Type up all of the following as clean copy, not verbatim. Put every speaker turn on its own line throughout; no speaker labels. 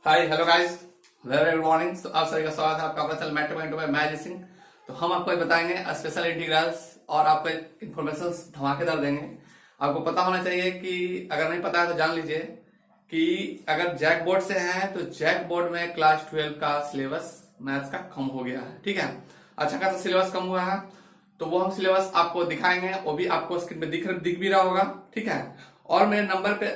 Hi hello guys, very good morning. तो आप सभी का स्वागत है आपका अपना चैनल मैथमेटिक्स बाय मैं सिंह। तो हम आपको बताएंगे स्पेशल इंटीग्रल्स और आपको इन्फॉर्मेशन धमाकेदार देंगे। आपको पता होना चाहिए कि अगर नहीं पता है तो जान लीजिए कि अगर जैक बोर्ड से हैं तो जैक बोर्ड में क्लास 12 का सिलेबस मैथ्स का कम हो गया है। ठीक है, अच्छा खासा सिलेबस कम हुआ है, तो वो हम सिलेबस आपको दिखाएंगे। वो भी आपको स्क्रीन पे दिख भी रहा होगा। ठीक है, और मेरे नंबर पे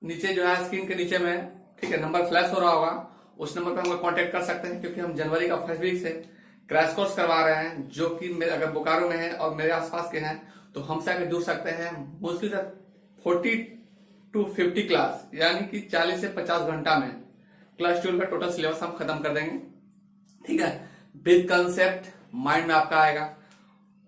नीचे जो है स्क्रीन के नीचे में, ठीक है, नंबर फ्लैश हो रहा होगा, उस नंबर पे हमको कांटेक्ट कर सकते हैं, क्योंकि हम जनवरी का फर्स्ट वीक से क्रैश कोर्स करवा रहे हैं, जो कि मेरे अगर बोकारो में है और मेरे आसपास के हैं तो हमसे आगे जुड़ सकते हैं। मुश्किल से 40 टू 50 क्लास, यानी कि 40 से 50 घंटा में क्लास 12 का टोटल सिलेबस हम खत्म कर देंगे। ठीक है, विद कंसेप्ट माइंड में आपका आएगा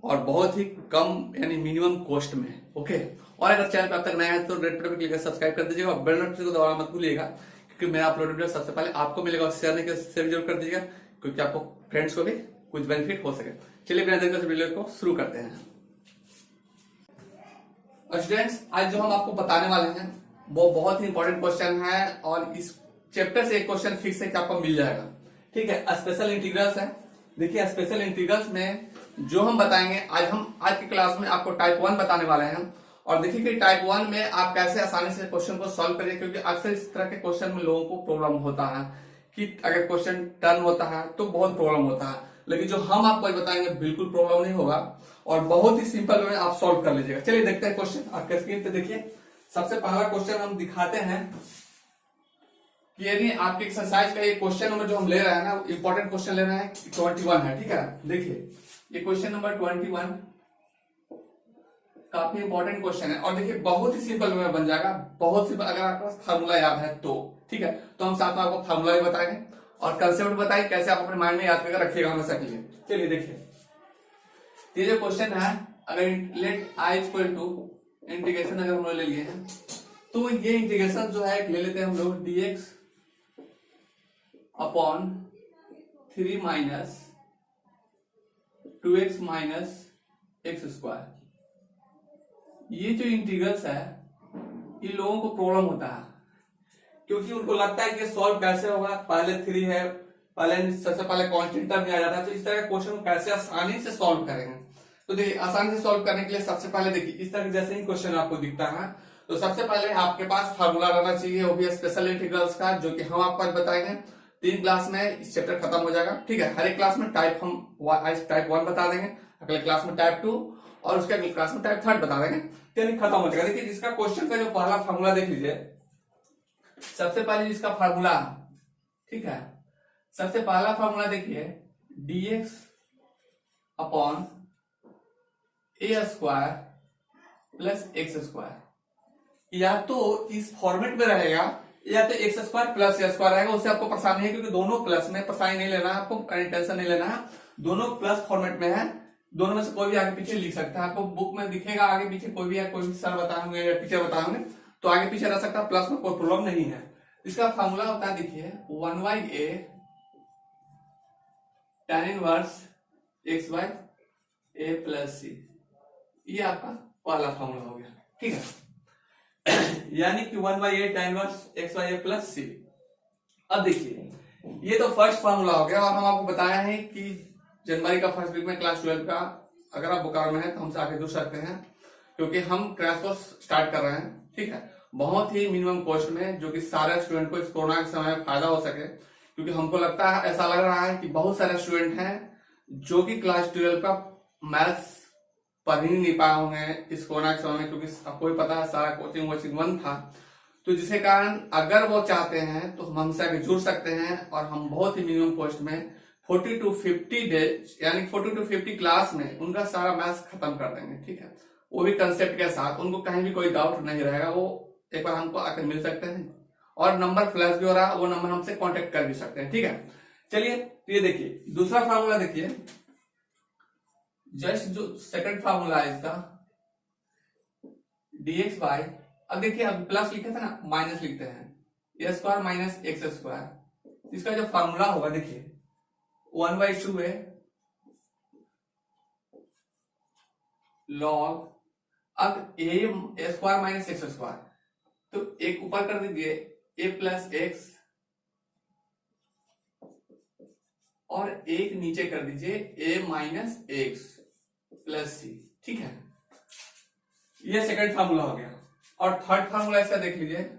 और बहुत ही कम यानी मिनिमम कॉस्ट में। ओके, और अगर चैनल पे अब तक नया है तो रेड बटन पर क्लिक कर सब्सक्राइब कर दीजिएगा और बेल नोटिफिकेशन को दबाना मत भूलिएगा, क्योंकि मेरा अपलोडेड वीडियो सबसे पहले आपको मिलेगा। और शेयर नहीं कर शेयर जरूर कर दीजिएगा, क्योंकि आपको फ्रेंड्स को भी कुछ बेनिफिट हो सके। चलिए बिना देर के वीडियो को शुरू करते हैं। और स्टूडेंट्स, आज जो हम आपको बताने वाले हैं वो बहुत ही इंपॉर्टेंट क्वेश्चन है, और इस चैप्टर से एक क्वेश्चन फिक्स है कि आपको मिल जाएगा। ठीक है, स्पेशल इंटीग्रल्स है। देखिए, स्पेशल इंटीग्रल्स में जो हम बताएंगे आज की क्लास में आपको टाइप 1 बताने वाले हैं। और देखिए कि टाइप 1 में आप कैसे आसानी से क्वेश्चन को सॉल्व करिए, क्योंकि अक्सर इस तरह के क्वेश्चन में लोगों को प्रॉब्लम होता है कि अगर क्वेश्चन टर्न होता है तो बहुत प्रॉब्लम होता है, लेकिन जो हम आपको बताएंगे बिल्कुल प्रॉब्लम नहीं होगा और बहुत ही सिंपल वे में आप सॉल्व कर लीजिएगा। चलिए देखते हैं क्वेश्चन आपके स्क्रीन पे। देखिए, सबसे पहला क्वेश्चन हम दिखाते हैं कि यदि आपके एक्सरसाइज का ये क्वेश्चन नंबर जो हम ले रहे हैं ना, इंपॉर्टेंट क्वेश्चन ले रहे हैं, 21 है। ठीक है, देखिए ये क्वेश्चन नंबर 21 काफी इंपॉर्टेंट क्वेश्चन है। और देखिए बहुत ही सिंपल में बन जाएगा, बहुत सिंपल, अगर आपके पास फार्मूला याद है तो। ठीक है, तो हम साथ में आपको फार्मूला भी बताएंगे और कंसेप्ट बताएंगे कैसे आप अपने माइंड में याद करके रखिएगा हमेशा के लिए। चलिए देखिए, ये जो क्वेश्चन है, अगर let I equal to integration अगर हम लोग ले लिए हैं, तो ये इंटीग्रेशन जो है ले लेते हैं हम लोग dx upon 3 minus 2x minus x square. ये जो इंटीग्रल्स है, इन लोगों को प्रॉब्लम होता है, क्योंकि उनको लगता है कि सॉल्व कैसे होगा। पहले 3 है, पहले सबसे पहले कांस्टेंट टर्म आ जाता है, तो इस तरह के क्वेश्चन को कैसे आसानी से सॉल्व करेंगे। तो देखिए, आसानी से सॉल्व करने के लिए सबसे पहले देखिए इस तरह जैसे ही क्वेश्चन आपको दिखता है, तो सबसे पहले आपके पास फार्मूला रहना चाहिए, वो भी स्पेशल इंटीग्रल्स का, जो कि हम आपको आज बताएंगे। 3 क्लास में इस चैप्टर खत्म हो जाएगा। ठीक है, हर एक क्लास में टाइप 1 बता देंगे, अगले क्लास में टाइप 2 और उसके अगले क्लास में टाइप 3 बता देंगे, यानी खत्म हो जाएगा। देखिए, जिसका क्वेश्चन का जो पहला फार्मूला देख लीजिए, सबसे पहले जिसका फार्मूला, ठीक है, सबसे पहला फार्मूला देखिए dx upon a square plus x square. या तो इस फॉर्मेट में रहेगा या तो एक्स स्क्वायर प्लस ए स्क्वायर रहेगा। उससे आपको परेशानी है, क्योंकि दोनों प्लस में, परेशानी नहीं लेना है आपको, टेंशन नहीं लेना है, दोनों प्लस फॉर्मेट में है। दोनों में से कोई भी आगे पीछे लिख सकता है, आपको बुक में दिखेगा आगे पीछे कोई भी है, कोई भी सर बताए होंगे या टीचर बताए होंगे, तो आगे पीछे रह सकता है, प्लस में कोई प्रॉब्लम नहीं है। इसका फॉर्मूला होता है, देखिए 1/a tan inverse x by a plus c। ये आपका पहला फॉर्मूला हो गया। ठीक है, यानी कि 1/a tan inverse x by a plus c। अब देखिए, ये तो फर्स्ट फॉर्मूला हो गया, और हम आपको बताया है कि जनवरी का फर्स्ट वीक में क्लास 12 का अगर आप बोकारो में है तो हमसे आगे जुड़ सकते हैं, क्योंकि हम क्रैश कोर्स स्टार्ट कर रहे हैं। ठीक है, बहुत ही मिनिमम कॉस्ट में, जो कि सारे स्टूडेंट को इस कोरोना के समय में फायदा हो सके, क्योंकि हमको लगता है, ऐसा लग रहा है कि बहुत सारे स्टूडेंट हैं जो कि क्लास 12 का मैथ्स पढ़ ही नहीं पाए होंगे इस कोरोना के समय में, क्योंकि आपको ही पता है सारा कोचिंग वोचिंग बंद था। तो जिसके कारण अगर वो चाहते हैं तो हम हमसे आगे जुड़ सकते हैं, और हम बहुत ही मिनिमम कॉस्ट में 40 टू 50 डेज यानी 40 टू 50 क्लास में उनका सारा मैथ्स खत्म कर देंगे। ठीक है, वो भी कंसेप्ट के साथ, उनको कहीं भी कोई डाउट नहीं रहेगा। वो एक बार हमको आकर मिल सकते हैं, और नंबर फ्लैश भी हो रहा है, वो नंबर हमसे कांटेक्ट कर भी सकते हैं। ठीक है, चलिए तो ये देखिए दूसरा फार्मूला देखिए, जस्ट जो सेकंड फार्मूला है इसका dx बाय, अब देखिए अब प्लस लिखे थे ना, माइनस लिखते हैं, ए स्क्वायर माइनस एक्स स्क्वायर। इसका जो फार्मूला होगा देखिए 1/2 है लॉग, अब ए स्क्वायर माइनस एक्स स्क्वायर, तो एक ऊपर कर दीजिए a प्लस एक्स और एक नीचे कर दीजिए a माइनस एक्स प्लस सी, ठीक है। ये सेकंड फार्मूला हो गया। और थर्ड फार्मूला इसका देख लीजिए,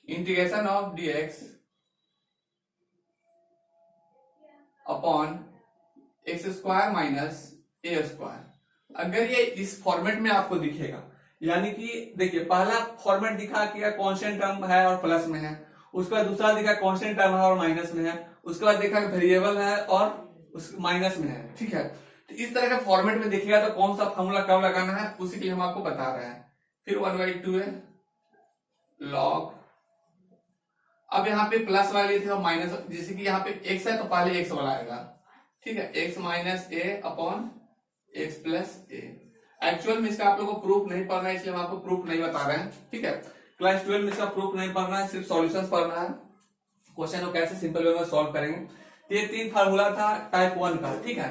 integration of dx upon x square minus A square. अगर ये इस फॉर्मेट में आपको दिखेगा, यानी कि देखिए पहला फॉर्मेट दिखा कि कांस्टेंट टर्म है और प्लस में है, उसके बाद दूसरा दिखा कांस्टेंट टर्म है और माइनस में है, उसके बाद देखा वेरिएबल है और उस माइनस में है, ठीक है। तो इस तरह का फॉर्मेट में दिखेगा तो कौन सा फॉर्मूला कब लगाना है उसी के लिए हम आपको बता रहे हैं। फिर 1/2 है लॉग, अब यहाँ पे प्लस वाले थे और माइनस, जैसे कि यहाँ पे x है तो पहले x वाला आएगा, ठीक है, x माइनस ए अपॉन एक्स प्लस ए। एक्चुअल में इसका आप लोगों को प्रूफ नहीं पढ़ना है, इसलिए हम आपको प्रूफ नहीं बता रहे हैं, ठीक है। क्लास 12 में इसका प्रूफ नहीं पढ़ना है, सिर्फ सॉल्यूशंस पढ़ना है, क्वेश्चन को कैसे सिंपल वे में सॉल्व करेंगे। ये 3 फार्मूला था टाइप 1 का, ठीक है,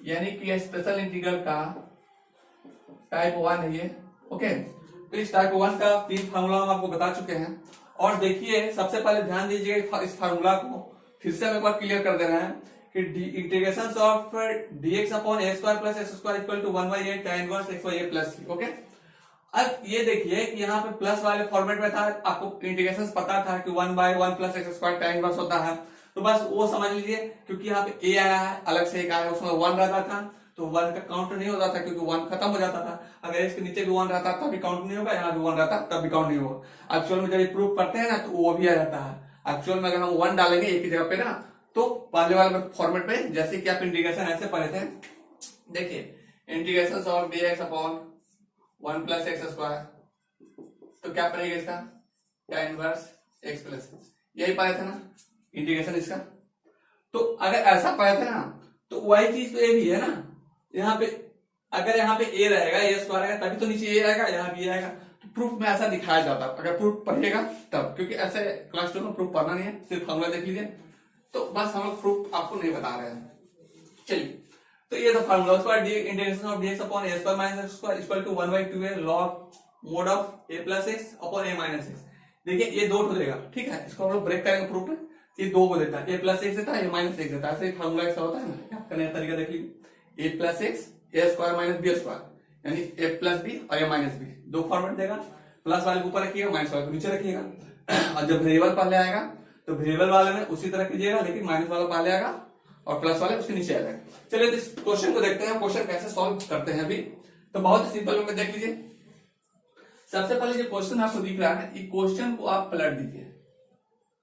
यानी कि स्पेशल इंटीग्रल का टाइप 1 है ये, ओके। तो इस टाइप 1 का 3 फार्मूला हम आपको बता चुके हैं। और देखिए सबसे पहले ध्यान दीजिएगा इस फार्मूला को फिर से हम एक बार क्लियर कर देना है कि integration of dx upon a square plus x square equal to 1/8 tan inverse x by a plus c, okay. अब ये देखिए कि यहाँ पे प्लस वाले फॉर्मेट में था, आपको इंटीग्रेशन पता था कि 1/1 plus x square tan inverse होता है, तो बस वो समझ लीजिए। क्योंकि यहाँ पे a आया है, अलग से एक आया है, उसमें 1 रहता था तो 1 का काउंट नहीं होता था क्योंकि 1 खत्म हो जाता था। अगर इसके नीचे भी 1 रहता तब भी काउंट नहीं होगा, यहाँ भी 1 रहता तब भी काउंट नहीं होगा। एक्चुअल में जब प्रूफ करते हैं ना तो वो भी आ जाता है। एक्चुअल में अगर हम 1 डालेंगे एक ही जगह पे ना, तो पहले वाले फॉर्मेट में जैसे कि आप इंटीग्रेशन ऐसे पढ़े थे, देखिए integration of dx upon 1 plus x square, तो क्या पड़ेगा इसका tan इनवर्स x प्लस, यही पढ़े थे ना इंटीग्रेशन इसका। तो अगर ऐसा पढ़े थे ना तो वही चीज तो ये भी है ना, यहाँ पे अगर यहाँ पे a रहेगा a स्क्वायर रहेगा तभी तो नीचे a रहेगा, यहाँ भी आएगा। तो प्रूफ में ऐसा दिखाया जाता है अगर प्रूफ पढ़िएगा तब, क्योंकि ऐसे क्लास 2 में प्रूफ पढ़ना नहीं है, सिर्फ फॉर्मूला देख लीजिए। तो बस हम लोग प्रूफ आपको नहीं बता रहे हैं। चलिए तो ये तो फार्मूला, उसके बाद integration of dx upon a square minus x square equal to 1/2 log mod of a plus x upon a minus x। देखिए ये 2 हो जाएगा, ठीक है, इसको हम लोग ब्रेक करेंगे प्रूफ में। ये 2 को देता है, a प्लस x देता है, a माइनस x देता है, ऐसे फार्मूला ऐसा होता है ना। आपका नया तरीका देख लीजिए, a plus x a square minus b square, यानी a प्लस b और a माइनस b, 2 फॉर्मेट देगा। प्लस वाले को ऊपर रखिएगा, माइनस वाले को नीचे रखिएगा। और जब वेरिएबल पहले आएगा तो वेरिएबल वाले में उसी तरह कीजिएगा, लेकिन माइनस वाला पहले आएगा और प्लस वाले उसके नीचे आ जाएगा। चलिए इस क्वेश्चन को देखते हैं, क्वेश्चन कैसे सॉल्व करते हैं अभी। तो बहुत ही सिंपल में देख लीजिए। सबसे पहले जो क्वेश्चन आपको दिख रहा है, ये क्वेश्चन को आप पलट दीजिए,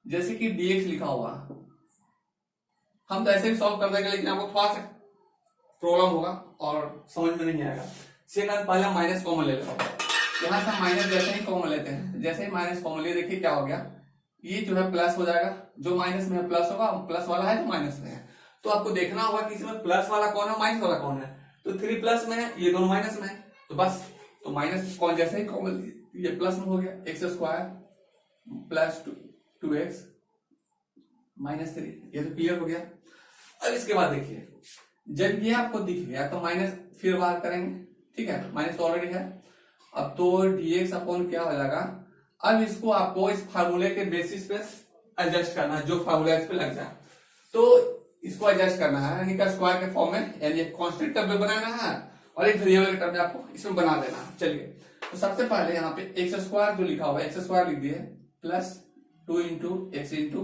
जैसे कि dx लिखा हुआ, हम तो ऐसे भी सॉल्व कर देंगे, लेकिन आपको थोड़ा सा प्रॉब्लम होगा और समझ में नहीं आएगा। सेकंड पहले माइनस कॉमन ले लेते हैं, यहाँ से माइनस जैसे ही कॉमन लेते हैं, जैसे ही माइनस कॉमन लिए देखिए क्या हो गया, ये जो है प्लस हो जाएगा, जो माइनस में है प्लस होगा, प्लस वाला है जो माइनस में है। तो आपको देखना होगा कि इसमें प्लस वाला कौन है माइनस वाला कौन है। तो 3 प्लस में है, ये दोनों माइनस में है, तो बस तो माइनस कौन जैसे ही कॉमन ये प्लस में हो गया, x square plus 2x minus 3, ये तो क्लियर हो गया। अब इसके बाद देखिए जब ये आपको दिख गया तो माइनस फिर बाहर करेंगे, ठीक है, माइनस तो ऑलरेडी है। अब तो dx अपॉन क्या हो जाएगा, अब इसको आपको इस फार्मूले के बेसिस पे एडजस्ट करना है, जो फार्मूला इस पे लग जाए तो इसको एडजस्ट करना है, यानी कि स्क्वायर के फॉर्म में, यानी एक कांस्टेंट टर्म में बनाना है और एक वेरिएबल के टर्म में आपको इसमें बना देना है। चलिए तो सबसे पहले यहाँ पे एक्स स्क्वायर जो लिखा हुआ है, एक्स स्क्वायर लिख दिए प्लस 2 इंटू एक्स इंटू,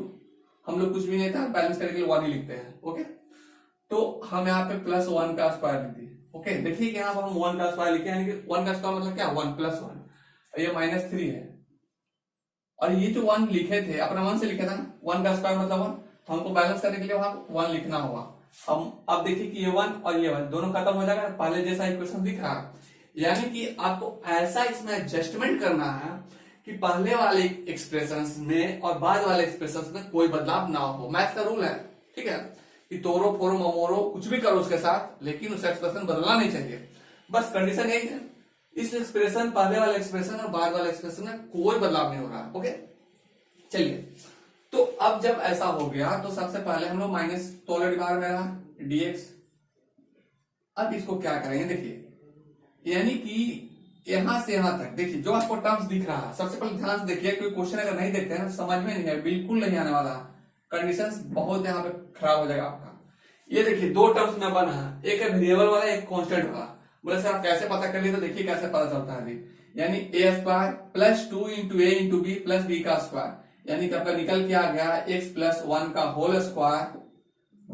हम लोग कुछ भी नहीं था, बैलेंस करने के लिए 1 ही लिखते हैं, ओके। तो हम यहाँ पे प्लस 1 का स्क्वायर लिख दिए, ओके। देखिए कि यहाँ पर हम 1 का स्क्वायर लिखे, यानी कि 1 का स्क्वायर मतलब क्या, 1 प्लस 1, ये माइनस 3 है। और ये जो 1 लिखे थे अपना 1 से लिखे था ना, 1 का स्क्वायर मतलब 1, तो हमको बैलेंस करने के लिए वहां 1 लिखना होगा। हम अब देखिए कि ये 1 और ये 1 दोनों खत्म हो जाएगा, पहले जैसा इक्वेशन दिख रहा है। यानी कि आपको ऐसा इसमें एडजस्टमेंट करना है कि पहले वाले एक्सप्रेशंस में और बाद वाले एक्सप्रेशंस में कोई बदलाव ना हो। मैथ का रूल है, ठीक है, कि तोरो फोरो ममोरो कुछ भी करो उसके साथ, लेकिन उस एक्सप्रेशन बदलना नहीं चाहिए। बस कंडीशन यही है, इस एक्सप्रेशन पहले वाला एक्सप्रेशन और बाद वाला एक्सप्रेशन में कोई बदलाव नहीं हो रहा, ओके। चलिए तो अब जब ऐसा हो गया तो सबसे पहले हम लोग माइनस तो ऑलरेडी बाहर में रहा dx। अब इसको क्या करेंगे, देखिए यानी कि यहां से यहां तक देखिए जो आपको टर्म्स दिख रहा है, सबसे पहले ध्यान से देखिए, क्योंकि क्वेश्चन अगर नहीं देखते हैं समझ में नहीं है, बिल्कुल नहीं आने वाला, कंडीशंस बहुत यहाँ पे खराब हो जाएगा आपका। ये देखिए दो टर्म्स में बना है, एक है वेरिएबल वाला, एक कांस्टेंट वाला। बोले सर आप कैसे पता कर लिए, तो देखिए कैसे पता चलता है अभी। यानी ए स्क्वायर प्लस 2 इंटू ए इंटू बी प्लस बी का स्क्वायर, यानी कि आपका निकल के आ गया एक्स प्लस 1 का होल स्क्वायर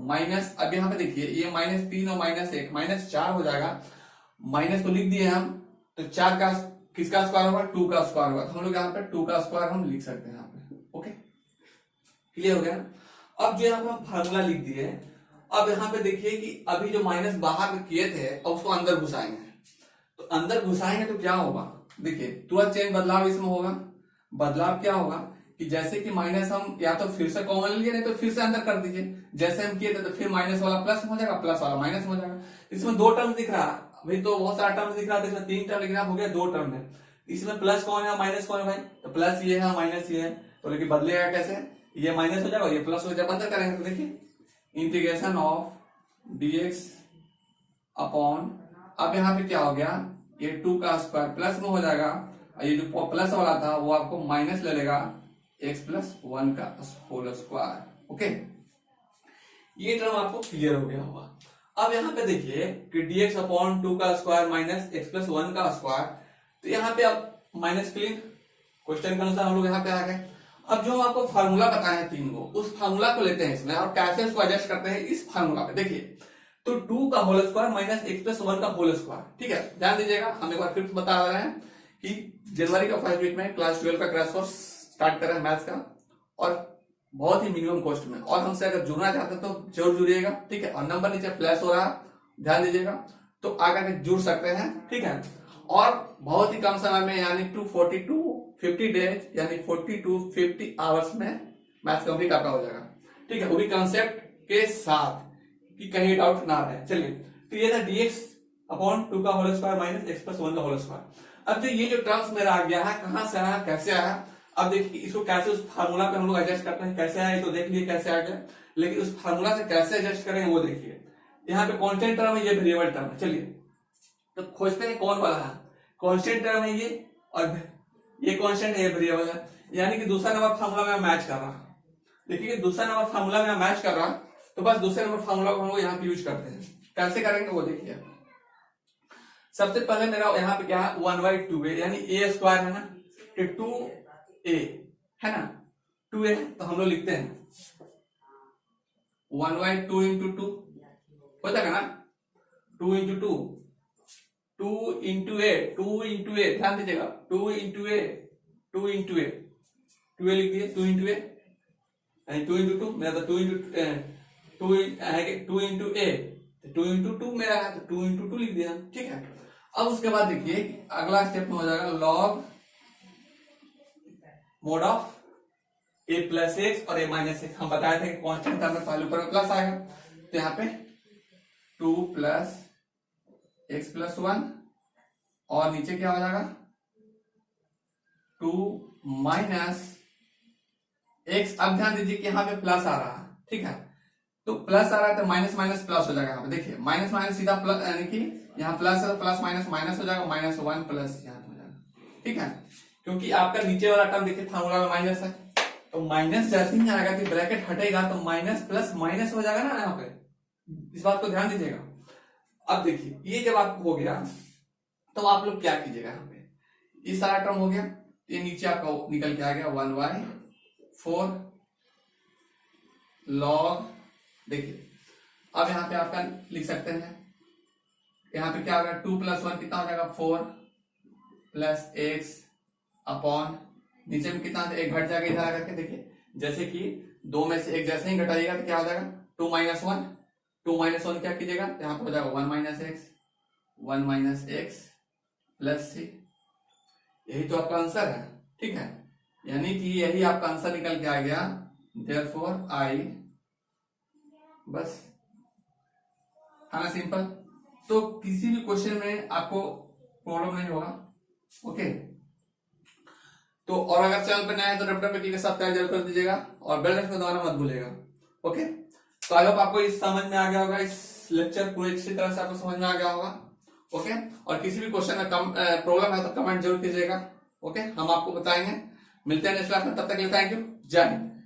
माइनस, अब यहाँ पे देखिए ये -3 और -1 -4 हो जाएगा। माइनस तो लिख दिए हम, तो 4 का किसका स्क्वायर होगा, 2 का स्क्वायर होगा, तो हम लोग यहाँ पे 2 का स्क्वायर हम लिख सकते हैं यहाँ पे। ओके, क्लियर हो गया। अब जो यहाँ पे हम फार्मूला लिख दिए, अब यहाँ पे देखिए कि अभी जो माइनस बाहर किए थे अब उसको अंदर घुसाएंगे, तो अंदर घुसाएंगे तो क्या होगा, देखिए तुरंत चेंज बदलाव इसमें होगा। बदलाव क्या होगा कि जैसे कि माइनस हम या तो फिर से कॉमन लीजिए, नहीं तो फिर से अंदर कर दीजिए, जैसे हम किए थे, तो फिर माइनस वाला प्लस हो जाएगा, प्लस वाला माइनस हो जाएगा। इसमें दो टर्म दिख रहा है भाई, तो बहुत सारा टर्म दिख रहा था, इसमें 3 टर्म लिखना हो गया, 2 टर्म है। इसमें प्लस कौन है माइनस कौन है भाई, तो प्लस ये है माइनस ये है, तो लेकिन बदलेगा कैसे, ये माइनस हो जाएगा ये प्लस हो जाएगा, अंदर करेंगे तो देखिए इंटीग्रेशन ऑफ dx अपॉन, अब यहाँ पे क्या हो गया, ये 2 का स्क्वायर प्लस में हो जाएगा, ये जो प्लस वाला था वो आपको माइनस ले लेगा, x प्लस 1 का होल स्क्वायर। ओके, ये टर्म आपको क्लियर हो गया होगा। अब यहाँ पे देखिए कि dx अपॉन 2 का स्क्वायर माइनस x प्लस 1 का स्क्वायर, तो यहाँ पे अब माइनस क्लीन क्वेश्चन के अनुसार हम लोग यहाँ पे आ गए। अब जो हम आपको फार्मूला बताए हैं 3 को, उस फार्मूला को लेते हैं इसमें और कैसे उसको एडजस्ट करते हैं इस फार्मूला पे। देखिए तो 2 का whole square minus x plus 1 का होल स्क्वायर, ठीक है, ध्यान दीजिएगा। हम एक बार फिर बता रहे हैं कि जनवरी का फर्स्ट वीक में क्लास 12 का क्रैश कोर्स स्टार्ट कर रहे हैं मैथ्स का, और बहुत ही मिनिमम कॉस्ट में, और हमसे अगर जुड़ना चाहते हैं तो जरूर जुड़िएगा, ठीक है। और नंबर नीचे फ्लैश हो रहा है, ध्यान दीजिएगा, तो आकर के जुड़ सकते हैं, ठीक है। और बहुत ही कम समय में यानी 240 to 50 डेज यानी 40 to 50 आवर्स में मैथ्स कंप्लीट आपका हो जाएगा, ठीक है, वो भी कंसेप्ट के साथ कि कहीं डाउट ना रहे। चलिए, तो ये था dx अपॉन 2 का whole square minus x plus 1 का होल स्क्वायर। अब जो ये जो टर्म्स मेरा आ गया है, कहां से आया कैसे आया, अब देखिए इसको कैसे उस फार्मूला पे हम लोग एडजस्ट करते हैं, कैसे आया तो देख लिए कैसे आ गया, लेकिन उस फार्मूला से कैसे एडजस्ट करेंगे वो देखिए। यहाँ पे कांस्टेंट टर्म है, ये वेरिएबल टर्म है। चलिए तो खोजते हैं कौन वाला है, कांस्टेंट टर्म है ये, और ये कांस्टेंट है, ये वेरिएबल है, यानी कि दूसरा नंबर फार्मूला में मैच कर रहा। देखिए दूसरा नंबर फार्मूला में मैच कर रहा, तो बस दूसरे नंबर फार्मूला को हम लोग यहाँ पे यूज करते हैं। कैसे करेंगे वो देखिए। सबसे पहले मेरा यहाँ पे क्या है 1/2a, यानी a स्क्वायर है ना, 2a है ना, 2a, तो हम लोग लिखते हैं 1/2 इंटू 2 हो जाएगा ना, 2 इंटू 2, 2 इंटू ए, 2 इंटू ए, ध्यान दीजिएगा, 2 इंटू ए, 2 इंटू ए, 2a लिख दिए, 2 इंटू ए यानी 2 इंटू 2 मेरा, तो 2 इंटू ए, 2 इंटू 2 मेरा है, तो 2 इंटू 2 लिख दिया, ठीक है। अब उसके बाद देखिए अगला स्टेप में हो जाएगा log mod of a plus x और a माइनस एक्स। हम बताए थे कि कांस्टेंट टर्म में पहले ऊपर में प्लस आएगा, तो यहाँ पे 2 प्लस एक्स प्लस 1 और नीचे क्या हो जाएगा 2 माइनस एक्स। अब ध्यान दीजिए कि यहाँ पे प्लस आ रहा है, ठीक है, तो प्लस आ रहा है तो माइनस माइनस प्लस हो जाएगा। यहाँ पे देखिए माइनस माइनस सीधा प्लस, यानी कि यहाँ प्लस है, प्लस माइनस माइनस हो जाएगा, -1 प्लस यहाँ हो जाएगा, ठीक है, क्योंकि आपका नीचे वाला टर्म देखिए फार्मूला में माइनस है, तो माइनस जैसे ही आएगा कि ब्रैकेट हटेगा तो माइनस प्लस माइनस हो जाएगा ना यहाँ पे, इस बात को ध्यान दीजिएगा। अब देखिए ये जब आपको हो गया तो आप लोग क्या कीजिएगा, यहाँ पे ये सारा टर्म हो गया, ये नीचे आपका निकल के आ गया 1/4 लॉग। देखिए अब यहाँ पे आपका लिख सकते हैं, यहाँ पे क्या होगा 2 + 1 कितना हो जाएगा 4 प्लस एक्स अपॉन, नीचे में कितना एक घट जाएगा इधर आकर के, देखिए जैसे कि 2 में से एक जैसे ही घटाइएगा तो क्या हो जाएगा 2 - 1, 2 - 1 क्या कीजिएगा, यहाँ पे हो जाएगा 1 - x प्लस c। यही तो आपका आंसर है, ठीक है, यानी कि यही आपका आंसर निकल के आ गया, देयरफॉर आई, बस है ना, सिंपल। तो किसी भी क्वेश्चन में आपको प्रॉब्लम नहीं होगा, ओके। तो और अगर चैनल पे नया है तो डब्ल्यू के सब्सक्राइब जरूर कर दीजिएगा और बेल आइकन दबाना मत भूलिएगा, ओके। तो आई होप आपको इस समझ में आ गया होगा, इस लेक्चर पूरी अच्छी तरह से आपको समझ में आ गया होगा, ओके। और किसी भी क्वेश्चन में प्रॉब्लम है तो कमेंट जरूर कीजिएगा, ओके, हम आपको बताएंगे। मिलते हैं नेक्स्ट क्लास में, तब तक के लिए थैंक यू, जय हिंद।